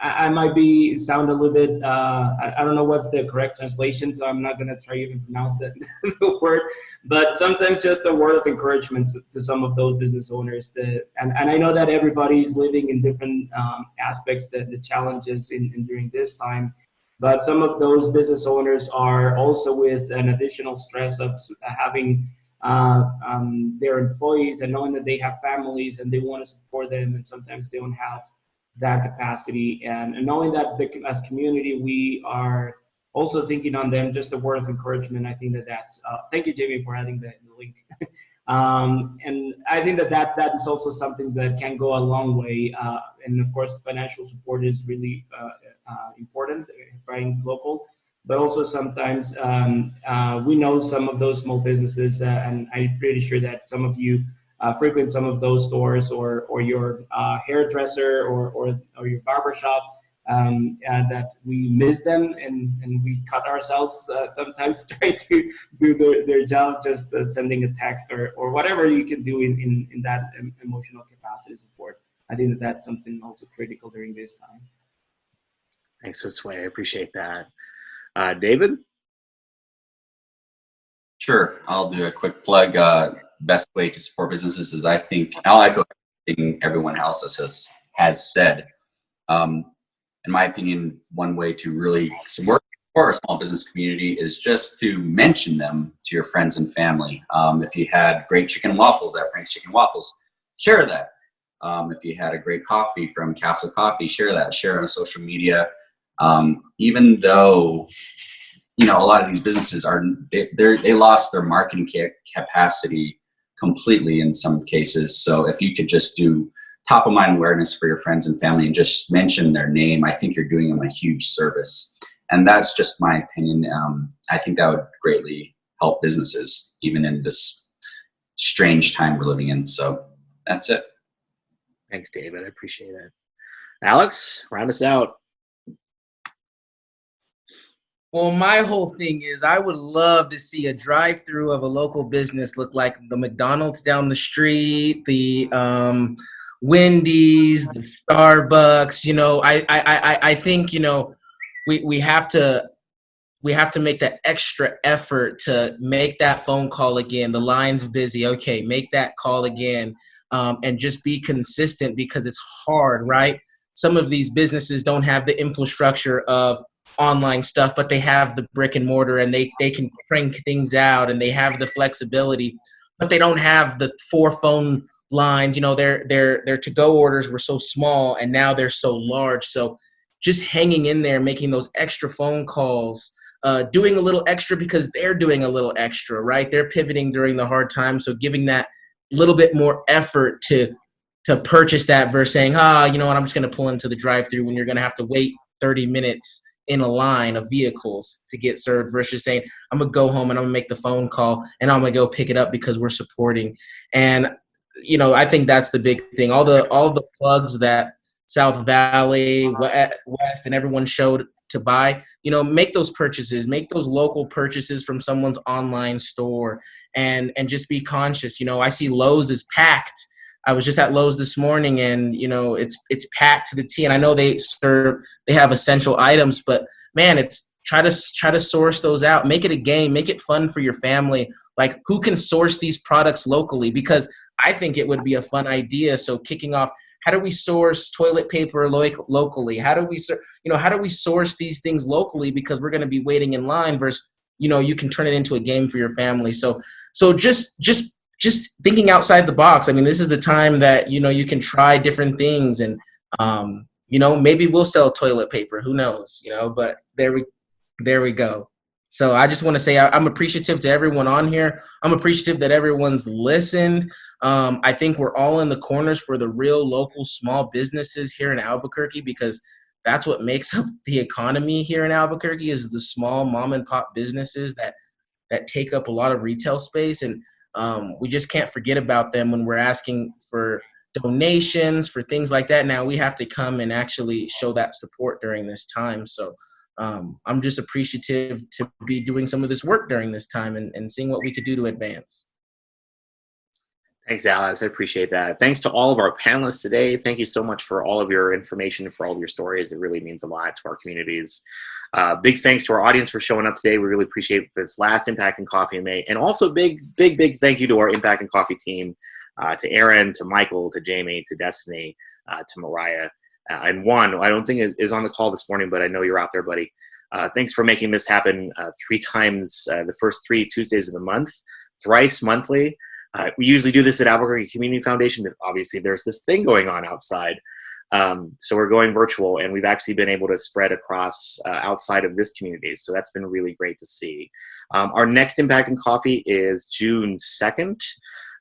I might sound a little bit, I don't know what's the correct translation, so I'm not going to try to even pronounce the word, but sometimes just a word of encouragement to some of those business owners. And I know that everybody is living in different aspects, the challenges in during this time, but some of those business owners are also with an additional stress of having their employees and knowing that they have families and they want to support them, and sometimes they don't have that capacity, and knowing that as community we are also thinking on them. Just a word of encouragement. I think that's thank you, Jamie, for adding the link. And I think that is also something that can go a long way, and of course financial support is really important, buying local, but also sometimes we know some of those small businesses, and I'm pretty sure that some of you frequent some of those stores, or your hairdresser or your barbershop, and that we miss them, and we cut ourselves sometimes trying to do their job, just sending a text or whatever you can do in that emotional capacity support. I think that's something also critical during this time. Thanks, Josue. I appreciate that. David? Sure, I'll do a quick plug. Best way to support businesses is, I think, I'll echo everything everyone else has said. In my opinion, one way to really support a small business community is just to mention them to your friends and family. If you had great chicken and waffles at Frank's Chicken Waffles, share that. If you had a great coffee from Castle Coffee, share that. Share it on social media. Even though, you know, a lot of these businesses they lost their marketing capacity completely in some cases. So if you could just do top of mind awareness for your friends and family and just mention their name, I think you're doing them a huge service. And that's just my opinion. I think that would greatly help businesses, even in this strange time we're living in. So that's it. Thanks, David. I appreciate it. Alex, round us out. Well, my whole thing is I would love to see a drive-through of a local business look like the McDonald's down the street, the Wendy's, the Starbucks. You know, I think, you know, we have to make that extra effort to make that phone call again. The line's busy. Okay, make that call again, and just be consistent because it's hard, right? Some of these businesses don't have the infrastructure of online stuff, but they have the brick and mortar and they can crank things out and they have the flexibility, but they don't have the 4 phone lines. You know, their to-go orders were so small and now they're so large. So just hanging in there, making those extra phone calls, doing a little extra because they're doing a little extra, right? They're pivoting during the hard times. So giving that little bit more effort to purchase that versus saying, you know what, I'm just going to pull into the drive-thru when you're going to have to wait 30 minutes in a line of vehicles to get served versus saying, I'm going to go home and I'm going to make the phone call and I'm going to go pick it up because we're supporting. And, you know, I think that's the big thing. All the plugs that South Valley, West, and everyone showed to buy, you know, make those purchases, make those local purchases from someone's online store and just be conscious. You know, I see Lowe's is packed. I was just at Lowe's this morning and, you know, it's packed to the T, and I know they have essential items, but man, it's try to source those out, make it a game, make it fun for your family. Like, who can source these products locally? Because I think it would be a fun idea. So kicking off, how do we source toilet paper locally? How do we source these things locally? Because we're going to be waiting in line versus, you know, you can turn it into a game for your family. So just thinking outside the box. I mean, this is the time that, you know, you can try different things and, you know, maybe we'll sell toilet paper. Who knows, you know, but there we go. So I just want to say I'm appreciative to everyone on here. I'm appreciative that everyone's listened. I think we're all in the corners for the real local small businesses here in Albuquerque, because that's what makes up the economy here in Albuquerque is the small mom and pop businesses that take up a lot of retail space. And we just can't forget about them when we're asking for donations, for things like that. Now we have to come and actually show that support during this time. So I'm just appreciative to be doing some of this work during this time and seeing what we could do to advance. Thanks, Alex. I appreciate that. Thanks to all of our panelists today. Thank you so much for all of your information and for all of your stories. It really means a lot to our communities. Big thanks to our audience for showing up today. We really appreciate this last Impact in Coffee in May. And also big thank you to our Impact in Coffee team, to Aaron, to Michael, to Jamie, to Destiny, to Mariah. And Juan, I don't think is on the call this morning, but I know you're out there, buddy. Thanks for making this happen 3 times, the first 3 Tuesdays of the month, thrice monthly. We usually do this at Albuquerque Community Foundation, but obviously there's this thing going on outside. So we're going virtual, and we've actually been able to spread across outside of this community. So that's been really great to see. Our next Impact in Coffee is June 2nd.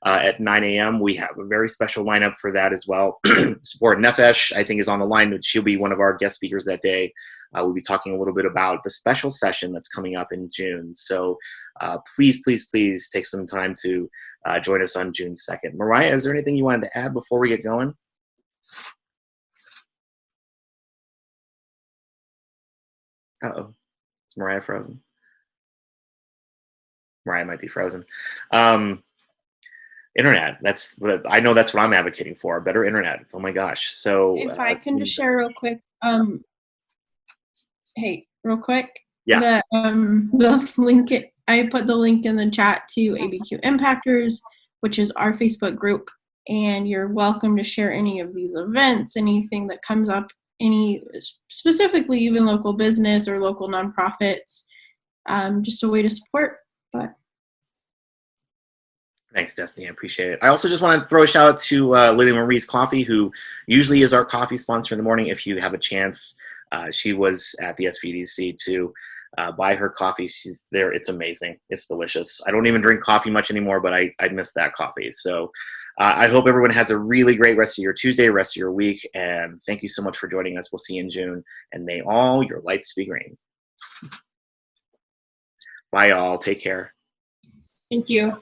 At 9 a.m. We have a very special lineup for that as well. Support Nefesh, I think, is on the line. She'll be one of our guest speakers that day. We'll be talking a little bit about the special session that's coming up in June. So please take some time to join us on June 2nd. Mariah, is there anything you wanted to add before we get going? Uh-oh. Is Mariah frozen? Mariah might be frozen. Internet. I know that's what I'm advocating for. Better internet. Oh my gosh. So if I can just share real quick. Hey, real quick. Yeah. The link. I put the link in the chat to ABQ Impactors, which is our Facebook group, and you're welcome to share any of these events, anything that comes up, any specifically even local business or local nonprofits. Just a way to support. But thanks, Destiny. I appreciate it. I also just want to throw a shout out to Lily Marie's Coffee, who usually is our coffee sponsor in the morning. If you have a chance, she was at the SVDC to buy her coffee. She's there. It's amazing. It's delicious. I don't even drink coffee much anymore, but I miss that coffee. So I hope everyone has a really great rest of your Tuesday, rest of your week. And thank you so much for joining us. We'll see you in June. And may all your lights be green. Bye, y'all. Take care. thank you.